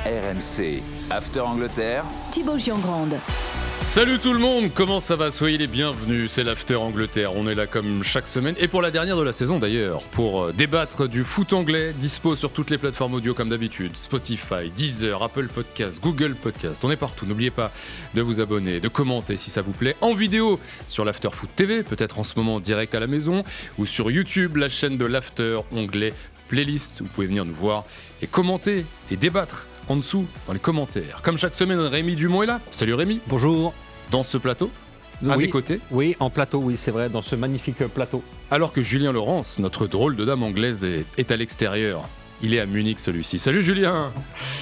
RMC, After Angleterre. Thibaut Giangrande. Salut tout le monde, comment ça va? Soyez les bienvenus, c'est l'After Angleterre. On est là comme chaque semaine, et pour la dernière de la saison d'ailleurs, pour débattre du foot anglais, dispo sur toutes les plateformes audio comme d'habitude, Spotify, Deezer, Apple Podcast, Google Podcast, on est partout. N'oubliez pas de vous abonner, de commenter si ça vous plaît, en vidéo sur l'After Foot TV, peut-être en ce moment direct à la maison, ou sur YouTube, la chaîne de l'After, onglet playlist, vous pouvez venir nous voir et commenter et débattre en dessous dans les commentaires. Comme chaque semaine, Rémi Dumont est là. Salut Rémi. Bonjour. Dans ce plateau, à mes côtés. Oui, en plateau, oui, c'est vrai, dans ce magnifique plateau. Alors que Julien Laurence, notre drôle de dame anglaise, est à l'extérieur. Il est à Munich celui-ci. Salut Julien.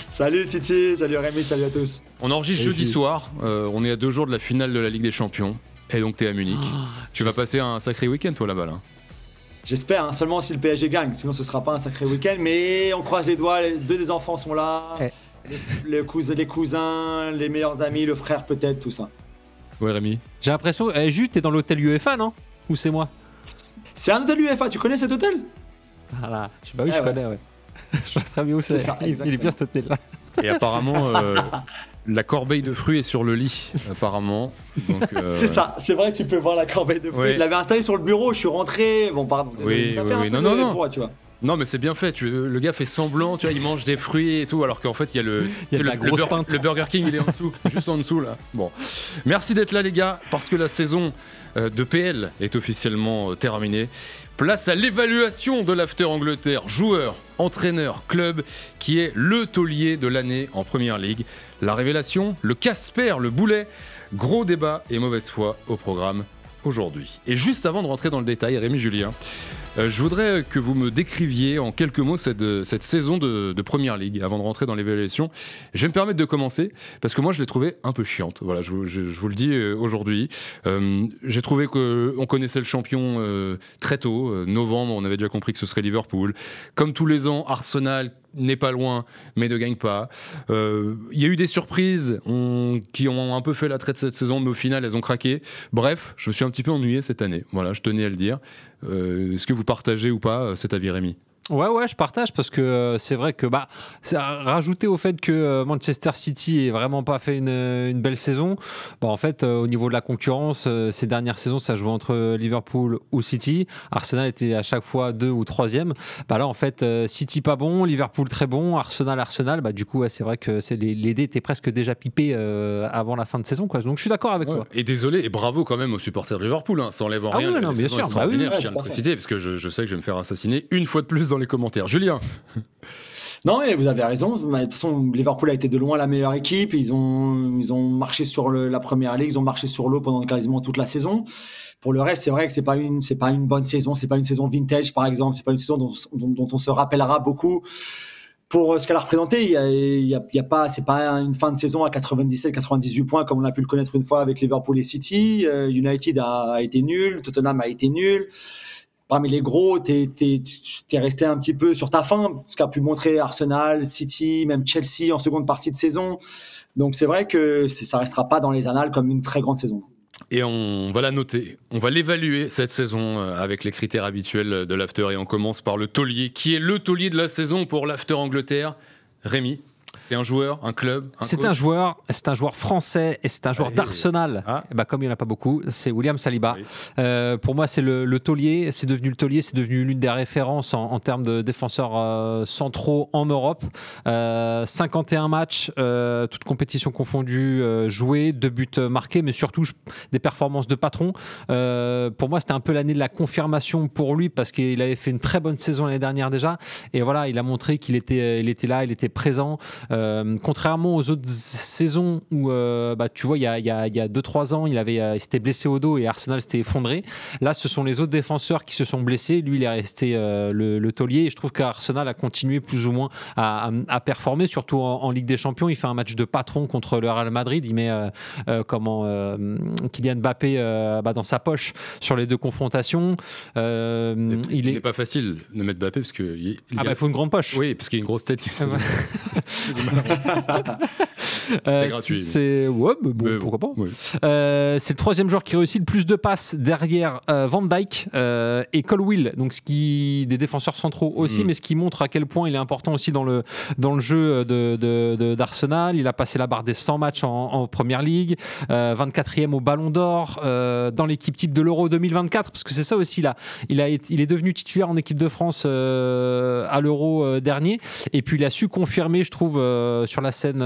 Salut Titi, salut Rémi, salut à tous. On enregistre jeudi soir, on est à 2 jours de la finale de la Ligue des Champions. Et donc t'es à Munich. Tu vas passer un sacré week-end toi là-bas là. J'espère, hein, seulement si le PSG gagne, sinon ce sera pas un sacré week-end, mais on croise les doigts, les deux des enfants sont là, les cousins, les meilleurs amis, le frère peut-être, tout ça. Ouais Rémi. J'ai l'impression, Jules, t'es dans l'hôtel UEFA, non? Ou c'est moi? C'est un hôtel UEFA, tu connais cet hôtel? Voilà, je sais pas où je connais, ouais. Je sais très bien où c'est. Ça, il est bien cet hôtel-là. Et apparemment, la corbeille de fruits est sur le lit, apparemment. Donc, c'est ça, c'est vrai que tu peux voir la corbeille de fruits. Oui. Il l'avait installé sur le bureau, je suis rentré. Bon, pardon, désolé, Oui, ça oui, fait oui. un peu Non. pour, tu vois. Non, mais c'est bien fait. Le gars fait semblant, tu vois, il mange des fruits et tout, alors qu'en fait, il y a le Burger King, il est en dessous, juste en dessous là. Bon, merci d'être là, les gars, parce que la saison de PL est officiellement terminée. Place à l'évaluation de l'After Angleterre, joueur, entraîneur, club, qui est le taulier de l'année en Première Ligue. La révélation, le Casper, le boulet, gros débat et mauvaise foi au programme aujourd'hui. Et juste avant de rentrer dans le détail, Rémi Julien, je voudrais que vous me décriviez en quelques mots cette saison de Première Ligue avant de rentrer dans l'évaluation. Je vais me permettre de commencer parce que moi je l'ai trouvée un peu chiante. Voilà, je vous le dis aujourd'hui. J'ai trouvé qu'on connaissait le champion très tôt. Novembre, on avait déjà compris que ce serait Liverpool. Comme tous les ans, Arsenal n'est pas loin, mais ne gagne pas. Il y a eu des surprises qui ont un peu fait l'attrait de cette saison, mais au final, elles ont craqué. Bref, je me suis un petit peu ennuyé cette année. Voilà, je tenais à le dire. Est-ce que vous partagez ou pas cet avis, Rémi ? Ouais, je partage parce que c'est vrai que rajouter au fait que Manchester City ait vraiment pas fait une belle saison, en fait au niveau de la concurrence ces dernières saisons ça jouait entre Liverpool ou City. Arsenal était à chaque fois 2 ou 3e. Là en fait City pas bon, Liverpool très bon, Arsenal. Du coup c'est vrai que les dés étaient presque déjà pipés avant la fin de saison quoi. Donc je suis d'accord avec toi. Et désolé et bravo quand même aux supporters de Liverpool. Ça enlève en rien. Oui, non, bien sûr. Extraordinaire, je tiens à le préciser parce que je sais que je vais me faire assassiner une fois de plus dans les commentaires. Julien. Non, mais vous avez raison. De toute façon, Liverpool a été de loin la meilleure équipe. Ils ont marché sur la Première Ligue, ils ont marché sur l'eau pendant quasiment toute la saison. Pour le reste, c'est vrai que c'est pas une bonne saison. C'est pas une saison vintage, par exemple. C'est pas une saison dont on se rappellera beaucoup pour ce qu'elle a représenté. C'est pas une fin de saison à 97-98 points comme on a pu le connaître une fois avec Liverpool et City. United a été nul, Tottenham a été nul. Parmi les gros, t'es resté un petit peu sur ta faim, ce qu'a pu montrer Arsenal, City, même Chelsea en seconde partie de saison. Donc c'est vrai que ça restera pas dans les annales comme une très grande saison. Et on va la noter, on va l'évaluer cette saison avec les critères habituels de l'After. Et on commence par le taulier. Qui est le taulier de la saison pour l'After Angleterre? Rémi. C'est un joueur, un club, c'est un joueur français et c'est un joueur d'Arsenal. Comme il n'y en a pas beaucoup, c'est William Saliba. Oui. Pour moi, c'est le taulier. C'est devenu le taulier. C'est devenu l'une des références en termes de défenseurs centraux en Europe. 51 matchs, toutes compétitions confondues, joués, 2 buts marqués, mais surtout des performances de patron. Pour moi, c'était un peu l'année de la confirmation pour lui parce qu'il avait fait une très bonne saison l'année dernière déjà. Et voilà, il a montré qu'il était là, il était présent. Contrairement aux autres saisons où tu vois il y a 2-3 ans il s'était blessé au dos et Arsenal s'était effondré. Là ce sont les autres défenseurs qui se sont blessés, lui il est resté le taulier et je trouve qu'Arsenal a continué plus ou moins à performer, surtout en Ligue des Champions. Il fait un match de patron contre le Real Madrid, il met Kylian Mbappé dans sa poche sur les 2 confrontations. Il n'est pas facile de mettre Mbappé parce qu'il faut une grande poche. Oui, parce qu'il y a une grosse tête qui C'était gratuit. Mais pourquoi pas. Oui. C'est le troisième joueur qui réussit le plus de passes derrière Van Dijk et Colwill, donc des défenseurs centraux aussi, mais ce qui montre à quel point il est important aussi dans le jeu d'Arsenal. Il a passé la barre des 100 matchs en Première Ligue, 24e au Ballon d'Or, dans l'équipe type de l'Euro 2024, parce que c'est ça aussi, il est devenu titulaire en équipe de France à l'Euro dernier, et puis il a su confirmer, je trouve, sur la scène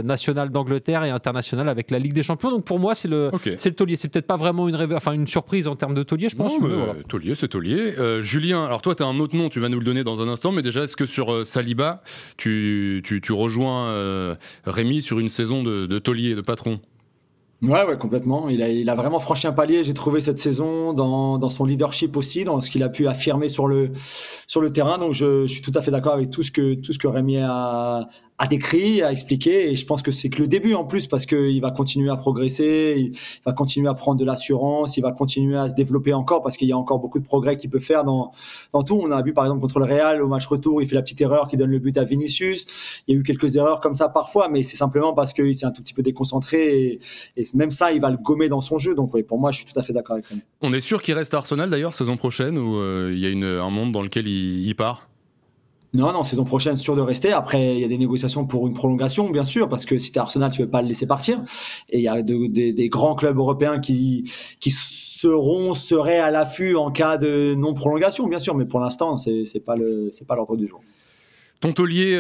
nationale d'Angleterre et internationale avec la Ligue des Champions. Donc pour moi, c'est le taulier. C'est peut-être pas vraiment une surprise en termes de taulier, je pense. Non, mais voilà. Taulier, c'est taulier. Julien, alors toi, tu as un autre nom, tu vas nous le donner dans un instant, mais déjà, est-ce que sur Saliba, tu rejoins Rémi sur une saison de taulier, de patron? Ouais, complètement. Il a vraiment franchi un palier, j'ai trouvé, cette saison, dans son leadership aussi, dans ce qu'il a pu affirmer sur le terrain. Donc je suis tout à fait d'accord avec tout ce que Rémi a décrit, a expliqué, et je pense que c'est que le début en plus, parce qu'il va continuer à progresser, il va continuer à prendre de l'assurance, il va continuer à se développer encore, parce qu'il y a encore beaucoup de progrès qu'il peut faire dans tout. On a vu par exemple contre le Real, au match retour, il fait la petite erreur qui donne le but à Vinicius. Il y a eu quelques erreurs comme ça parfois, mais c'est simplement parce qu'il s'est un tout petit peu déconcentré, et même ça, il va le gommer dans son jeu. Donc oui, pour moi, je suis tout à fait d'accord avec Rémi. On est sûr qu'il reste à Arsenal d'ailleurs saison prochaine, ou il y a un monde dans lequel il part? Non, saison prochaine, sûr de rester. Après, il y a des négociations pour une prolongation, bien sûr, parce que si tu es Arsenal, tu ne veux pas le laisser partir. Et il y a des grands clubs européens qui seraient à l'affût en cas de non-prolongation, bien sûr. Mais pour l'instant, c'est pas l'ordre du jour. Ton taulier,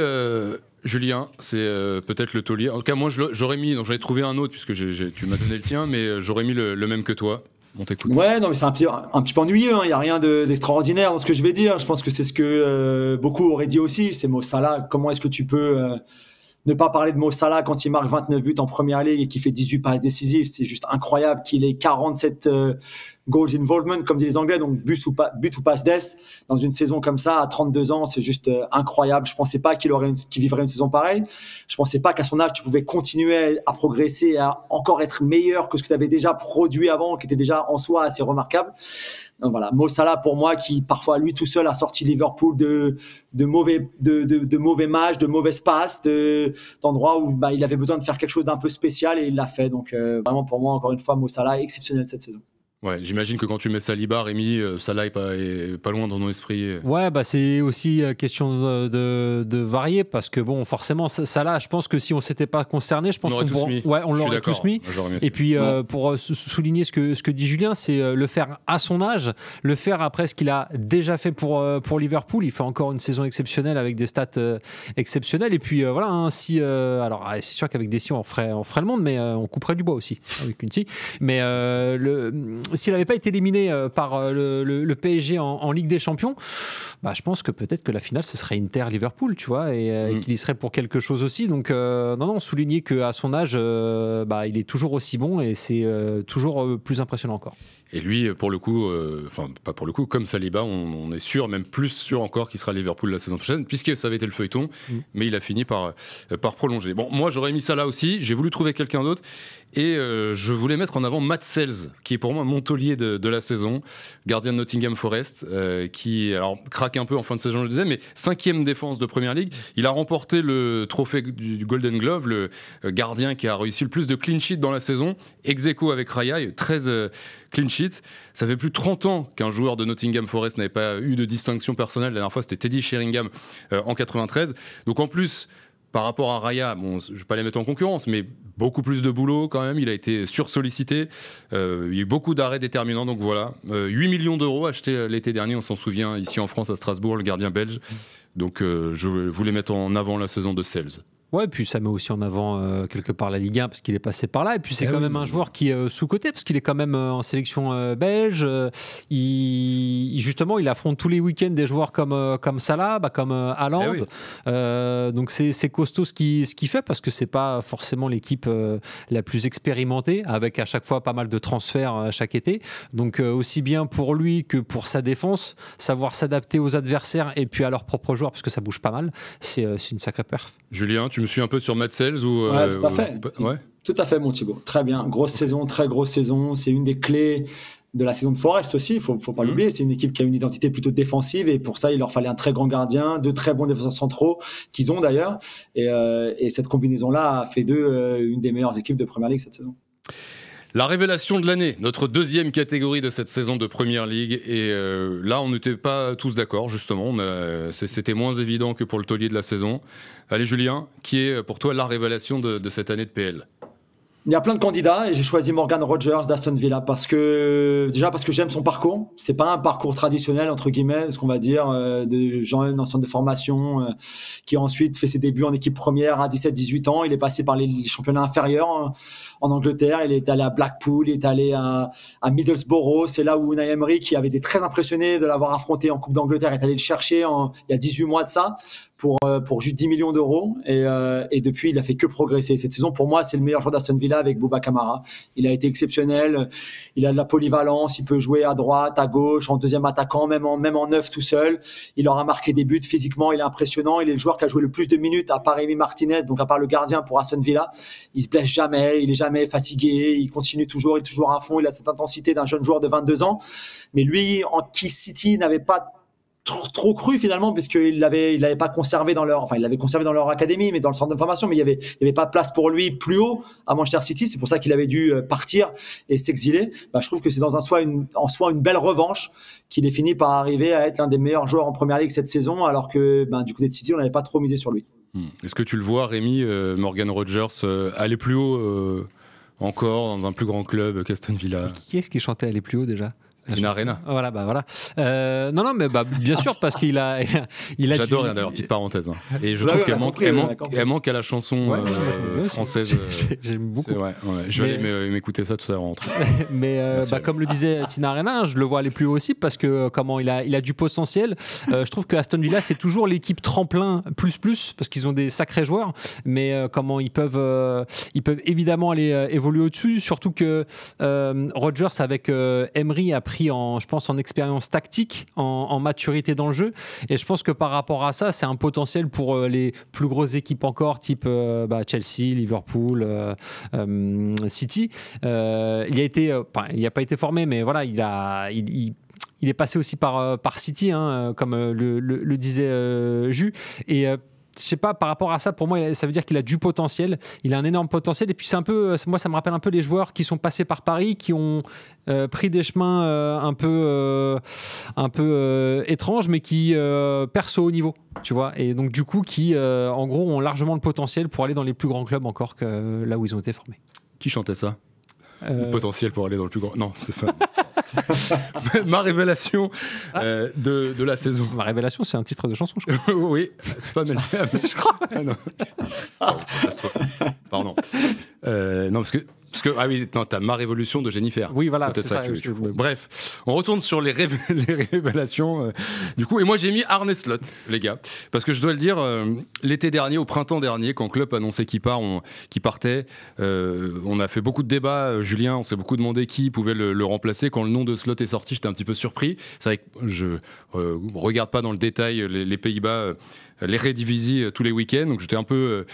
Julien, c'est peut-être le taulier. En tout cas, moi, j'aurais mis, donc j'avais trouvé un autre, puisque tu m'as donné le tien, mais j'aurais mis le même que toi. On t'écoute. Ouais, non, mais c'est un petit peu ennuyeux. Il n'y a rien d'extraordinaire dans ce que je vais dire. Je pense que c'est ce que beaucoup auraient dit aussi. C'est Mo Salah. Comment est-ce que tu peux ne pas parler de Mo Salah quand il marque 29 buts en Première Ligue et qu'il fait 18 passes décisives? C'est juste incroyable qu'il ait 47 goals involvement, comme disent les Anglais, donc but ou passe d'ess dans une saison comme ça à 32 ans. C'est juste incroyable. Je pensais pas qu'il vivrait une saison pareille. Je pensais pas qu'à son âge tu pouvais continuer à progresser, à encore être meilleur que ce que tu avais déjà produit avant, qui était déjà en soi assez remarquable. Donc voilà, Mo Salah pour moi, qui parfois lui tout seul a sorti Liverpool de mauvais matchs, de mauvaises passes, d'endroits où il avait besoin de faire quelque chose d'un peu spécial, et il l'a fait. Donc vraiment pour moi, encore une fois, Mo Salah exceptionnel cette saison. Ouais, j'imagine que quand tu mets Saliba, Rémi, Salah est pas loin dans nos esprits. Ouais, c'est aussi question de varier, parce que bon, forcément, Salah, je pense que si on s'était pas concerné, je pense on l'aurait tous mis. Et puis pour souligner ce que dit Julien, c'est le faire à son âge, le faire après ce qu'il a déjà fait pour Liverpool. Il fait encore une saison exceptionnelle avec des stats exceptionnelles. Et puis voilà, alors c'est sûr qu'avec des scies on ferait le monde, mais on couperait du bois aussi avec une scie. Mais s'il n'avait pas été éliminé par le PSG en Ligue des Champions, je pense que peut-être que la finale ce serait Inter-Liverpool, tu vois, et qu'il y serait pour quelque chose aussi. Donc souligner qu'à son âge, il est toujours aussi bon, et c'est toujours plus impressionnant encore. Et lui, pour le coup, pas pour le coup, comme Saliba, on est sûr, même plus sûr encore, qu'il sera à Liverpool la saison prochaine, puisque ça avait été le feuilleton, mais il a fini par prolonger. Bon, moi j'aurais mis ça là aussi, j'ai voulu trouver quelqu'un d'autre, et je voulais mettre en avant Matt Sells, qui est pour moi mon taulier de la saison, gardien de Nottingham Forest, qui alors craque un peu en fin de saison, je disais, mais 5e défense de Première Ligue. Il a remporté le trophée du Golden Glove, le gardien qui a réussi le plus de clean sheet dans la saison, ex-aequo avec Raya, 13 clean sheet. Ça fait plus de 30 ans qu'un joueur de Nottingham Forest n'avait pas eu de distinction personnelle. La dernière fois, c'était Teddy Sheringham en 93. Donc en plus, par rapport à Raya, bon, je ne vais pas les mettre en concurrence, mais beaucoup plus de boulot quand même. Il a été sursollicité. Il y a eu beaucoup d'arrêts déterminants. Donc voilà, 8 millions d'euros achetés l'été dernier, on s'en souvient, ici en France, à Strasbourg, le gardien belge. Donc je voulais mettre en avant la saison de Sells. Ouais, puis ça met aussi en avant quelque part la Ligue 1, parce qu'il est passé par là. Et puis c'est quand même un joueur qui est sous-coté, parce qu'il est quand même en sélection belge. Justement, il affronte tous les week-ends des joueurs comme Salah, comme Haaland. Donc c'est costaud ce qu'il fait, parce que c'est pas forcément l'équipe la plus expérimentée, avec à chaque fois pas mal de transferts chaque été. Donc aussi bien pour lui que pour sa défense, savoir s'adapter aux adversaires et puis à leurs propres joueurs, parce que ça bouge pas mal, c'est une sacrée perf. Julien, tu me suis un peu sur Matt Sells ou tout à fait. Tout à fait, mon Thibaut. Très bien. Grosse saison, très grosse saison. C'est une des clés de la saison de Forest aussi, il faut pas l'oublier. C'est une équipe qui a une identité plutôt défensive et pour ça, il leur fallait un très grand gardien, 2 très bons défenseurs centraux qu'ils ont d'ailleurs. Et cette combinaison-là a fait d'eux une des meilleures équipes de Premier League cette saison. La révélation de l'année, notre deuxième catégorie de cette saison de Premier League. Et là, on n'était pas tous d'accord, justement. C'était moins évident que pour le taulier de la saison. Allez, Julien, qui est pour toi la révélation de cette année de PL ? Il y a plein de candidats et j'ai choisi Morgan Rogers d'Aston Villa parce que j'aime son parcours. C'est pas un parcours traditionnel entre guillemets, ce qu'on va dire, de jeunes en centre de formation qui a ensuite fait ses débuts en équipe première à 17-18 ans. Il est passé par les championnats inférieurs en Angleterre. Il est allé à Blackpool, il est allé à Middlesbrough. C'est là où Unai Emery, qui avait été très impressionné de l'avoir affronté en Coupe d'Angleterre, est allé le chercher il y a 18 mois de ça. Pour juste 10 millions d'euros et depuis il a fait que progresser. Cette saison pour moi c'est le meilleur joueur d'Aston Villa avec Bouba Kamara. Il a été exceptionnel, il a de la polyvalence, il peut jouer à droite, à gauche, en deuxième attaquant, même en neuf tout seul. Il aura marqué des buts, physiquement il est impressionnant, il est le joueur qui a joué le plus de minutes à part Emi Martinez, donc à part le gardien pour Aston Villa. Il se blesse jamais, il est jamais fatigué, il continue toujours, il est toujours à fond, il a cette intensité d'un jeune joueur de 22 ans. Mais lui en qui City n'avait pas trop cru finalement puisqu'il l'avait pas conservé dans leur, enfin il l'avait conservé dans leur académie mais dans le centre de formation, mais il y avait pas de place pour lui plus haut à Manchester City, c'est pour ça qu'il avait dû partir et s'exiler. Je trouve que c'est en soi une belle revanche qu'il ait fini par arriver à être l'un des meilleurs joueurs en Première Ligue cette saison alors que du côté de City on n'avait pas trop misé sur lui. Est-ce que tu le vois, Rémi, Morgan Rogers aller plus haut encore dans un plus grand club qu'Aston Villa? Qui est-ce qui chantait aller plus haut déjà? Tina Arena. Voilà, non, mais bien sûr, parce qu'il a J'adore, d'ailleurs, petite parenthèse. Hein. Et je trouve qu'elle manque à la chanson française. J'aime beaucoup. Ouais. Je vais aller m'écouter ça tout à l'heure. Mais comme le disait Tina Arena, je le vois aller plus haut aussi parce que il a du potentiel. Je trouve que Aston Villa, c'est toujours l'équipe tremplin plus parce qu'ils ont des sacrés joueurs, mais comment ils peuvent évidemment aller évoluer au-dessus, surtout que Rodgers avec Emery a pris je pense en expérience tactique, en maturité dans le jeu, et je pense que par rapport à ça c'est un potentiel pour les plus grosses équipes encore type Chelsea, Liverpool, City. Il n'a pas été formé, mais voilà, il est passé aussi par City, comme le disait Jus, et je sais pas, par rapport à ça, pour moi, ça veut dire qu'il a du potentiel. Il a un énorme potentiel. Et puis, c'est un peu, moi, ça me rappelle un peu les joueurs qui sont passés par Paris, qui ont pris des chemins un peu étranges, mais qui percent au haut niveau, tu vois. Et donc, du coup, qui, en gros, ont largement le potentiel pour aller dans les plus grands clubs encore que là où ils ont été formés. Qui chantait ça? Le potentiel pour aller dans le plus grand. Non, c'est pas. Ma révélation de la saison. Ma révélation, c'est un titre de chanson, je crois. Oui, c'est pas mal. Je crois. Pardon. Non, parce que ah oui, non, t'as Ma Révolution de Jennifer. Oui, voilà, c'est ça. Bref, on retourne sur les révélations. Du coup, et moi j'ai mis Arne Slot, les gars, parce que je dois le dire, l'été dernier, au printemps dernier, quand Klopp annonçait qu'il partait, on a fait beaucoup de débats. Julien, on s'est beaucoup demandé qui pouvait le remplacer. Quand le nom de Slot est sorti, j'étais un petit peu surpris. C'est vrai que je regarde pas dans le détail les Pays-Bas. L'Eredivisie tous les week-ends, donc j'étais un peu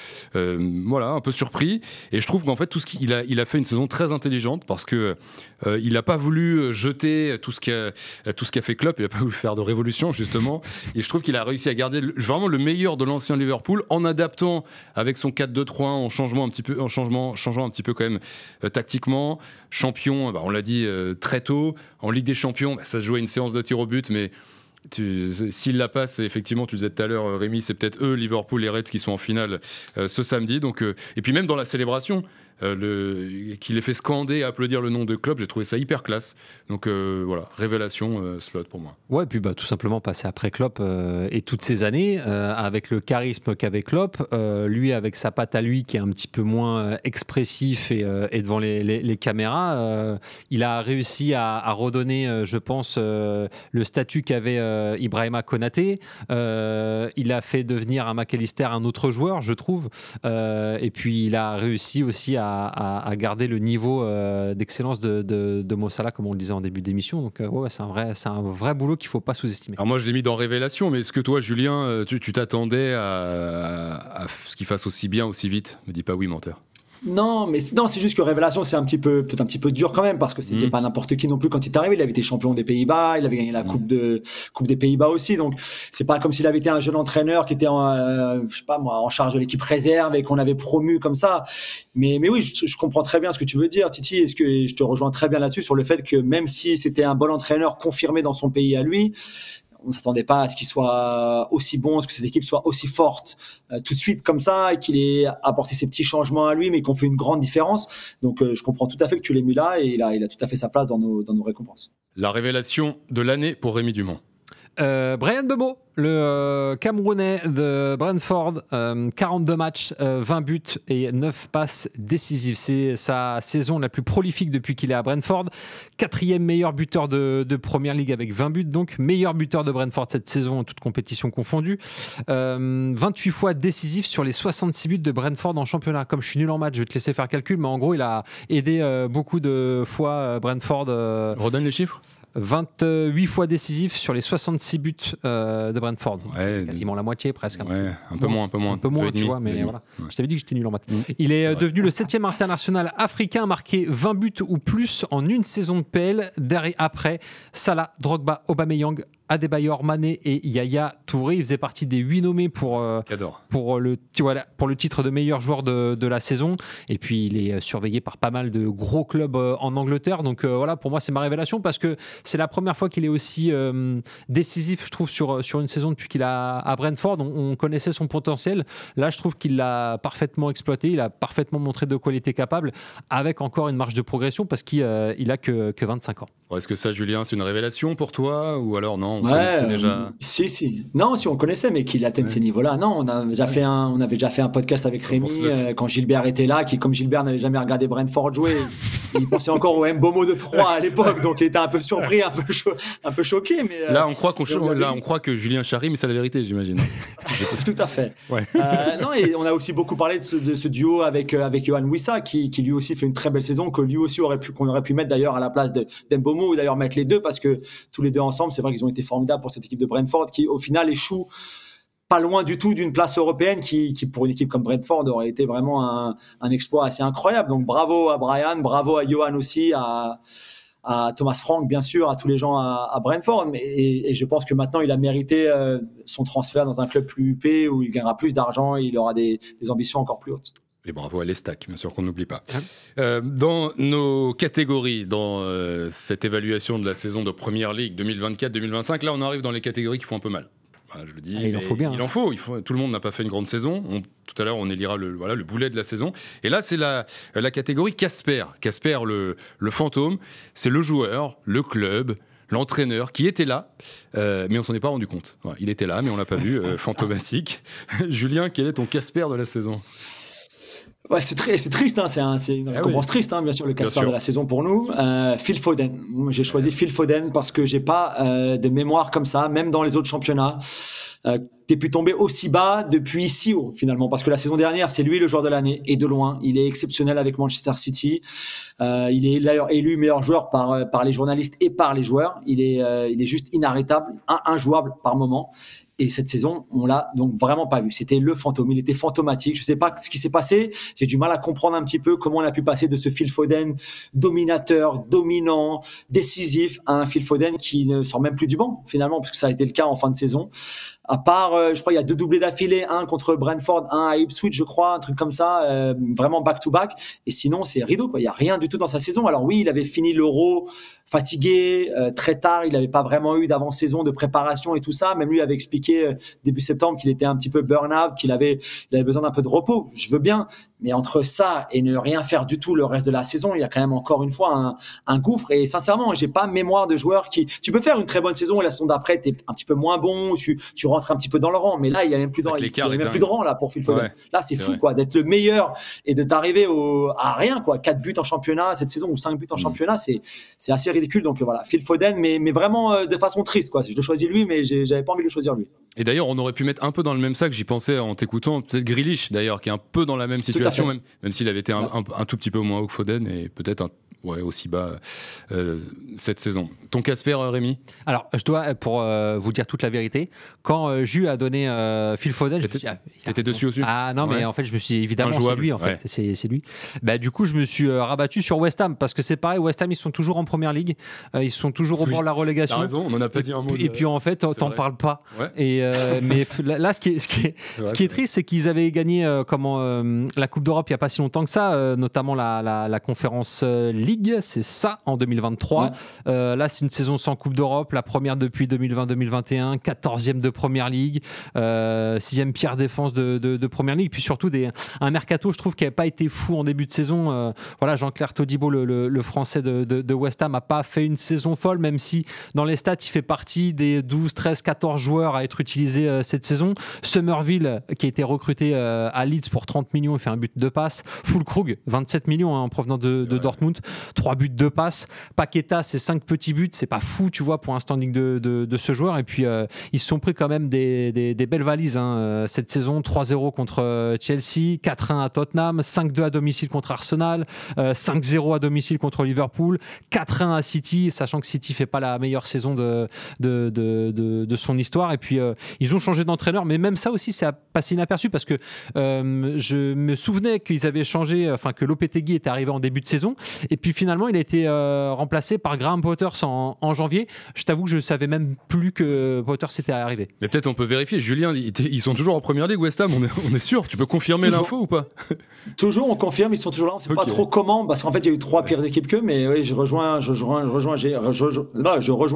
surpris, et je trouve qu'en fait il a fait une saison très intelligente parce que il n'a pas voulu jeter tout ce qu'a fait Klopp, il n'a pas voulu faire de révolution justement, et je trouve qu'il a réussi à garder vraiment le meilleur de l'ancien Liverpool en adaptant avec son 4-2-3-1, en changeant un petit peu quand même tactiquement. Champion, on l'a dit très tôt, en Ligue des Champions, ça se jouait une séance de tir au but, mais s'il la passe, effectivement, tu disais tout à l'heure, Rémi, c'est peut-être eux, Liverpool, les Reds, qui sont en finale ce samedi. Donc, et puis même dans la célébration, qu'il ait fait scander et applaudir le nom de Klopp, j'ai trouvé ça hyper classe. Donc voilà, révélation Slot pour moi. Ouais, et puis tout simplement passer après Klopp et toutes ces années avec le charisme qu'avait Klopp, lui avec sa patte à lui qui est un petit peu moins expressif et devant les caméras, il a réussi à redonner, je pense, le statut qu'avait Ibrahima Konaté. Il a fait devenir à McAllister un autre joueur, je trouve, et puis il a réussi aussi à garder le niveau d'excellence de Mo Salah, comme on le disait en début d'émission. Donc c'est un vrai boulot qu'il ne faut pas sous-estimer. Alors moi je l'ai mis dans révélation, mais est-ce que toi Julien tu t'attendais à ce qu'il fasse aussi bien aussi vite? Me dis pas oui, menteur. Non, mais c'est juste que Révélation, c'est peut-être un petit peu dur quand même, parce que c'était pas n'importe qui non plus quand il est arrivé. Il avait été champion des Pays-Bas, il avait gagné la coupe des Pays-Bas aussi. Donc, c'est pas comme s'il avait été un jeune entraîneur qui était en charge de l'équipe réserve et qu'on avait promu comme ça. Mais oui, je comprends très bien ce que tu veux dire, Titi. Je te rejoins très bien là-dessus sur le fait que même si c'était un bon entraîneur confirmé dans son pays à lui, on ne s'attendait pas à ce qu'il soit aussi bon, à ce que cette équipe soit aussi forte tout de suite comme ça, et qu'il ait apporté ses petits changements à lui, mais qu'on fait une grande différence. Donc je comprends tout à fait que tu l'aies mis là, et il a tout à fait sa place dans nos récompenses. La révélation de l'année pour Rémi Dumont. Bryan Mbeumo, le Camerounais de Brentford, 42 matchs, 20 buts et 9 passes décisives. C'est sa saison la plus prolifique depuis qu'il est à Brentford. 4e meilleur buteur de Premier League avec 20 buts, donc meilleur buteur de Brentford cette saison, toute compétition confondue. 28 fois décisif sur les 66 buts de Brentford en championnat. Comme je suis nul en maths, je vais te laisser faire le calcul, mais en gros, il a aidé beaucoup de fois Brentford. Redonne les chiffres. 28 fois décisif sur les 66 buts de Brentford. Ouais, quasiment la moitié, presque. Un peu moins, tu vois, mais voilà. Ouais. Je t'avais dit que j'étais nul en maths. Il est devenu le 7e international africain à marquer 20 buts ou plus en une saison de PL. Après Salah, Drogba, Aubameyang, Adebayor, Mané et Yaya Touré. Il faisait partie des 8 nommés pour le titre de meilleur joueur de la saison. Et puis il est surveillé par pas mal de gros clubs en Angleterre. Donc voilà, pour moi c'est ma révélation, parce que c'est la première fois qu'il est aussi décisif, je trouve, sur une saison depuis qu'il est à Brentford. On connaissait son potentiel. Là, je trouve qu'il l'a parfaitement exploité. Il a parfaitement montré de quoi il était capable, avec encore une marge de progression, parce qu'il a que 25 ans. Est-ce que ça, Julien, c'est une révélation pour toi, ou alors non? Déjà... Si. Non, si on connaissait, mais qu'il atteigne ces niveaux-là. Non, on avait déjà fait un podcast avec Rémi quand Gilbert était là, qui, comme Gilbert n'avait jamais regardé Brentford jouer, il pensait encore au Mbeumo de 3 à l'époque, donc il était un peu surpris, un peu choqué. Mais, là, on croit que Julien charrie, mais c'est la vérité, j'imagine. Tout à fait. Ouais. Non, et on a aussi beaucoup parlé de ce duo avec Yohan Wissa, qui lui aussi fait une très belle saison, que lui aussi qu'on aurait pu mettre d'ailleurs à la place d'Mbeumo, ou d'ailleurs mettre les deux, parce que tous les deux ensemble, c'est vrai qu'ils ont été formidables pour cette équipe de Brentford, qui au final échoue pas loin du tout d'une place européenne, qui pour une équipe comme Brentford aurait été vraiment un exploit assez incroyable. Donc bravo à Bryan, bravo à Yohan aussi, à Thomas Frank bien sûr, à tous les gens à Brentford, et je pense que maintenant il a mérité son transfert dans un club plus huppé, où il gagnera plus d'argent et il aura des ambitions encore plus hautes. Et bravo à l'Estac, bien sûr qu'on n'oublie pas. Dans nos catégories, dans cette évaluation de la saison de Premier League 2024-2025, là on arrive dans les catégories qui font un peu mal. Je le dis, il en faut bien. Il en faut. Tout le monde n'a pas fait une grande saison. Tout à l'heure, on élira le boulet de la saison. Et là, c'est la catégorie Casper. Casper, le fantôme, c'est le joueur, le club, l'entraîneur qui était là, mais on s'en est pas rendu compte. Il était là, mais on l'a pas vu, fantomatique. Julien, quel est ton Casper de la saison ? Ouais, c'est triste, hein. C'est une récompense triste, hein, bien sûr, le Casper de la saison pour nous. Phil Foden. Moi, j'ai choisi Phil Foden parce que j'ai pas de mémoire comme ça, même dans les autres championnats. T'es pu tomber aussi bas depuis si haut, finalement, parce que la saison dernière, c'est lui le joueur de l'année, et de loin. Il est exceptionnel avec Manchester City. Il est d'ailleurs élu meilleur joueur par les journalistes et par les joueurs. Il est juste inarrêtable, injouable par moment. Et cette saison, on l'a donc vraiment pas vu. C'était le fantôme. Il était fantomatique. Je sais pas ce qui s'est passé. J'ai du mal à comprendre un petit peu comment on a pu passer de ce Phil Foden dominateur, dominant, décisif, à un Phil Foden qui ne sort même plus du banc, finalement, puisque ça a été le cas en fin de saison. À part, je crois, il y a 2 doublés d'affilée, un contre Brentford, un à Ipswich, je crois, un truc comme ça, vraiment back-to-back. Et sinon, c'est rideau, quoi. Il y a rien du tout dans sa saison. Alors oui, il avait fini l'Euro fatigué, très tard. Il n'avait pas vraiment eu d'avant-saison, de préparation et tout ça. Même lui avait expliqué début septembre qu'il était un petit peu burn-out, qu'il avait besoin d'un peu de repos. Je veux bien. Mais entre ça et ne rien faire du tout le reste de la saison, il y a quand même encore une fois un gouffre. Et sincèrement, j'ai pas mémoire de joueurs tu peux faire une très bonne saison et la saison d'après, t'es un petit peu moins bon, tu rentres un petit peu dans le rang. Mais là, il y a même plus de rang là pour Phil Foden. Ouais, là, c'est fou, quoi, d'être le meilleur et de t'arriver à rien, quoi. 4 buts en championnat cette saison, ou 5 buts en championnat, c'est assez ridicule. Donc voilà, Phil Foden, mais vraiment de façon triste, quoi. Je le choisis lui, mais j'avais pas envie de le choisir lui. Et d'ailleurs, on aurait pu mettre un peu dans le même sac, j'y pensais en t'écoutant, peut-être Grealish d'ailleurs, qui est un peu dans la même situation, même s'il avait été un tout petit peu moins haut que Foden, et peut-être aussi bas cette saison. Ton Casper, Rémi ? Alors, je dois, pour vous dire toute la vérité, quand Jus a donné Phil Foden, t'étais dessus aussi ? Ah non, mais en fait, je me suis dit, évidemment, c'est lui, en fait. C'est lui. Du coup, je me suis rabattu sur West Ham, parce que c'est pareil, West Ham, ils sont toujours en première ligue, ils sont toujours au bord de la relégation. T'as raison, on n'en a pas dit un mot. Et puis, en fait, t'en parles pas. Ouais. Et, mais là, ce qui est triste, c'est qu'ils avaient gagné la Coupe d'Europe il n'y a pas si longtemps que ça, notamment la Conférence League, c'est ça, en 2023. Ouais. Là, c'est une saison sans Coupe d'Europe, la première depuis 2020-2021, 14e de Première Ligue, 6e pire défense de Première Ligue, puis surtout un mercato, je trouve, qui n'avait pas été fou en début de saison. Jean-Claire Todibo, le Français de West Ham, n'a pas fait une saison folle, même si dans les stats, il fait partie des 12, 13, 14 joueurs à être utilisés cette saison. Somerville, qui a été recruté à Leeds pour 30 millions, il fait un but de passe. Füllkrug, 27 millions en provenant de Dortmund, 3 buts de passe. Paqueta, c'est 5 petits buts, c'est pas fou, tu vois, pour un standing de ce joueur. Et puis, ils se sont pris quand même des belles valises cette saison. 3-0 contre Chelsea, 4-1 à Tottenham, 5-2 à domicile contre Arsenal, 5-0 à domicile contre Liverpool, 4-1 à City, sachant que City fait pas la meilleure saison de son histoire. Et puis, ils ont changé d'entraîneur, mais même ça aussi, ça a passé inaperçu parce que je me souvenais qu'ils avaient changé, que Lopetegui était arrivé en début de saison, et puis finalement il a été remplacé par Graham Potters en janvier. Je t'avoue que je savais même plus que Potters était arrivé. Mais peut-être on peut vérifier. Julien, ils sont toujours en première ligue, West Ham, on est sûr. Tu peux confirmer l'info ou pas? Toujours, on confirme, ils sont toujours là. On ne sait pas trop comment, parce qu'en fait il y a eu 3 pires équipes qu'eux, mais oui, je rejoins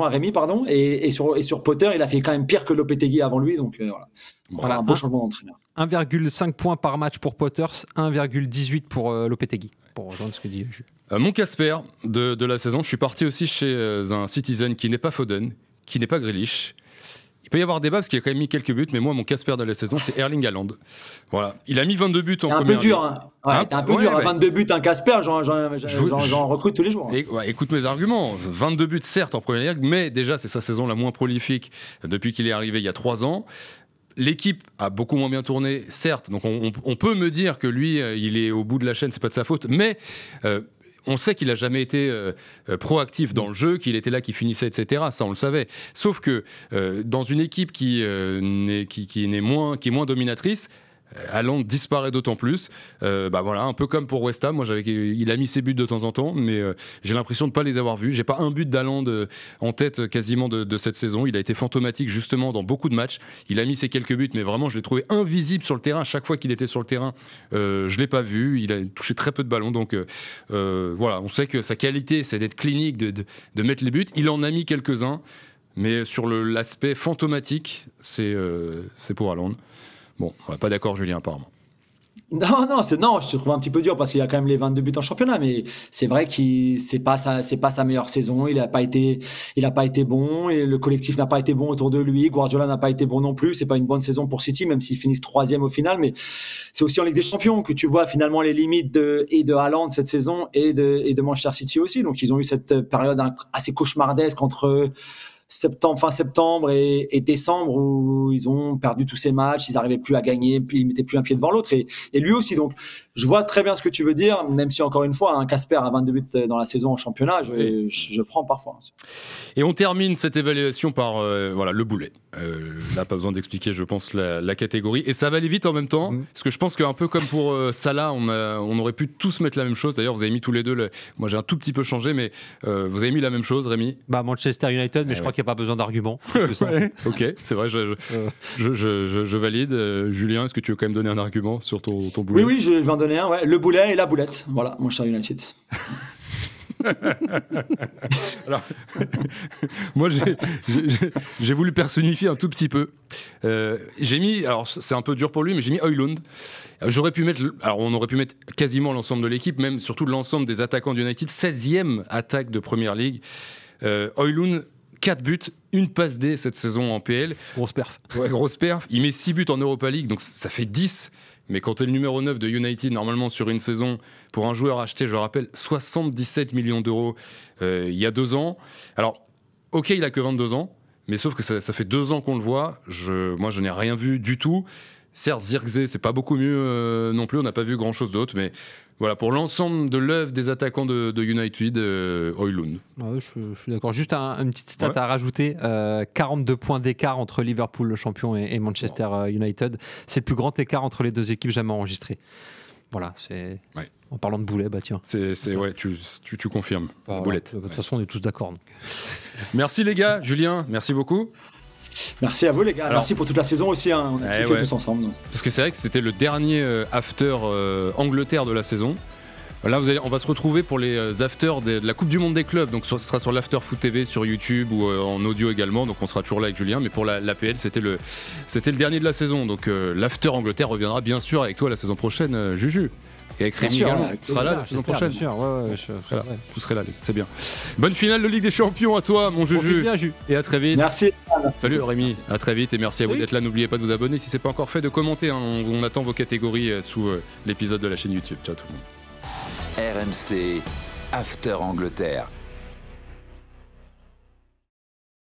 Rémi, pardon, et sur Potter, il a fait quand même pire que Lopetegui avant lui, donc voilà, un beau changement d'entraîneur. 1,5 points par match pour Potters, 1,18 pour Lopetegui, pour rejoindre ce que dit Jules. Mon Casper de la saison, je suis parti aussi chez un Citizen qui n'est pas Foden, qui n'est pas Grealish. Il peut y avoir débat parce qu'il a quand même mis quelques buts, mais moi, mon Casper de la saison, c'est Erling Haaland. Voilà. Il a mis 22 buts en première ligue. C'est un peu dur, hein. Ouais, t'es un peu dur, 22 buts, un Casper, j'en recrute tous les jours. Écoute mes arguments. 22 buts, certes, en première ligue, mais déjà, c'est sa saison la moins prolifique depuis qu'il est arrivé il y a 3 ans. L'équipe a beaucoup moins bien tourné, certes, donc on peut me dire que lui, il est au bout de la chaîne, c'est pas de sa faute, mais on sait qu'il n'a jamais été proactif dans le jeu, qu'il était là, qu'il finissait, etc. Ça, on le savait. Sauf que dans une équipe qui est moins dominatrice, Haaland disparaît d'autant plus. Voilà, un peu comme pour West Ham. Moi, il a mis ses buts de temps en temps, mais j'ai l'impression de ne pas les avoir vus. J'ai pas un but d'Haaland en tête quasiment de cette saison. Il a été fantomatique justement dans beaucoup de matchs. Il a mis ses quelques buts, mais vraiment, je l'ai trouvé invisible sur le terrain. À chaque fois qu'il était sur le terrain, je l'ai pas vu. Il a touché très peu de ballons. Donc voilà, on sait que sa qualité, c'est d'être clinique, de mettre les buts. Il en a mis quelques-uns, mais sur l'aspect fantomatique, c'est pour Haaland. Bon, on n'est pas d'accord, Julien, apparemment. Non, je te trouve un petit peu dur parce qu'il y a quand même les 22 buts en championnat, mais c'est vrai que c'est pas sa meilleure saison. Il a pas été bon et le collectif n'a pas été bon autour de lui. Guardiola n'a pas été bon non plus. C'est pas une bonne saison pour City, même s'ils finissent 3e au final. Mais c'est aussi en Ligue des Champions que tu vois finalement les limites de Haaland cette saison et de Manchester City aussi. Donc ils ont eu cette période assez cauchemardesque entre fin septembre et décembre où ils ont perdu tous ces matchs, ils n'arrivaient plus à gagner, puis ils mettaient plus un pied devant l'autre et lui aussi. Donc je vois très bien ce que tu veux dire, même si encore une fois, un Casper à 22 buts dans la saison en championnat, je prends parfois. Et on termine cette évaluation par le boulet. Là, pas besoin d'expliquer, je pense, la catégorie. Et ça va aller vite en même temps, parce que je pense qu'un peu comme pour Salah, on aurait pu tous mettre la même chose. D'ailleurs, vous avez mis tous les deux, moi j'ai un tout petit peu changé, mais vous avez mis la même chose, Rémi. Manchester United, mais je crois qu'il n'y a pas besoin d'arguments. Ok, c'est vrai, je valide. Julien, est-ce que tu veux quand même donner un argument sur ton boulet? Oui, je vais en donner un. Ouais. Le boulet et la boulette. Voilà, Manchester United. Alors, moi j'ai voulu personnifier un tout petit peu. J'ai mis, alors c'est un peu dur pour lui, mais j'ai mis Højlund. On aurait pu mettre quasiment l'ensemble de l'équipe, même surtout l'ensemble des attaquants d'United. 16e attaque de Première Ligue. Højlund, 4 buts, 1 passe D cette saison en PL. Grosse perf. Ouais, grosse perf. Il met 6 buts en Europa League, donc ça fait 10. Mais quand tu es le numéro 9 de United, normalement sur une saison, pour un joueur acheté, je le rappelle, 77 millions d'euros il y a 2 ans. Alors, ok, il a que 22 ans, mais sauf que ça fait 2 ans qu'on le voit. Moi, je n'ai rien vu du tout. Certes, Zirkzee, c'est pas beaucoup mieux non plus, on n'a pas vu grand-chose d'autre, mais voilà, pour l'ensemble de l'œuvre des attaquants de United, Højlund. Ouais, je suis d'accord. Juste une petite stat à rajouter, 42 points d'écart entre Liverpool, le champion, et Manchester United. C'est le plus grand écart entre les deux équipes jamais enregistrées. Voilà, c'est... Ouais. En parlant de Boulet, bah tiens. Ouais, tu confirmes. Boulette. De toute façon, on est tous d'accord. Merci les gars, Julien, merci beaucoup. Merci à vous les gars, merci pour toute la saison aussi, hein. On a kiffé tous ensemble. Donc. Parce que c'est vrai que c'était le dernier after Angleterre de la saison. Là, on va se retrouver pour les afters de la Coupe du Monde des clubs. Donc, ce sera sur l'After Foot TV sur YouTube ou en audio également. Donc, on sera toujours là avec Julien. Mais pour l'APL, c'était le dernier de la saison. Donc, l'After Angleterre reviendra bien sûr avec toi la saison prochaine, Juju. Et avec Rémi également. Tu seras là la saison prochaine. Bien sûr, Vous serez là, c'est bien. Bonne finale de Ligue des Champions à toi, mon Juju. Bien, Juju. Et à très vite. Merci. Salut Rémi, à très vite et merci à vous d'être là. N'oubliez pas de vous abonner si ce n'est pas encore fait, de commenter. Hein. On attend vos catégories sous l'épisode de la chaîne YouTube. Ciao tout le monde. RMC After Angleterre.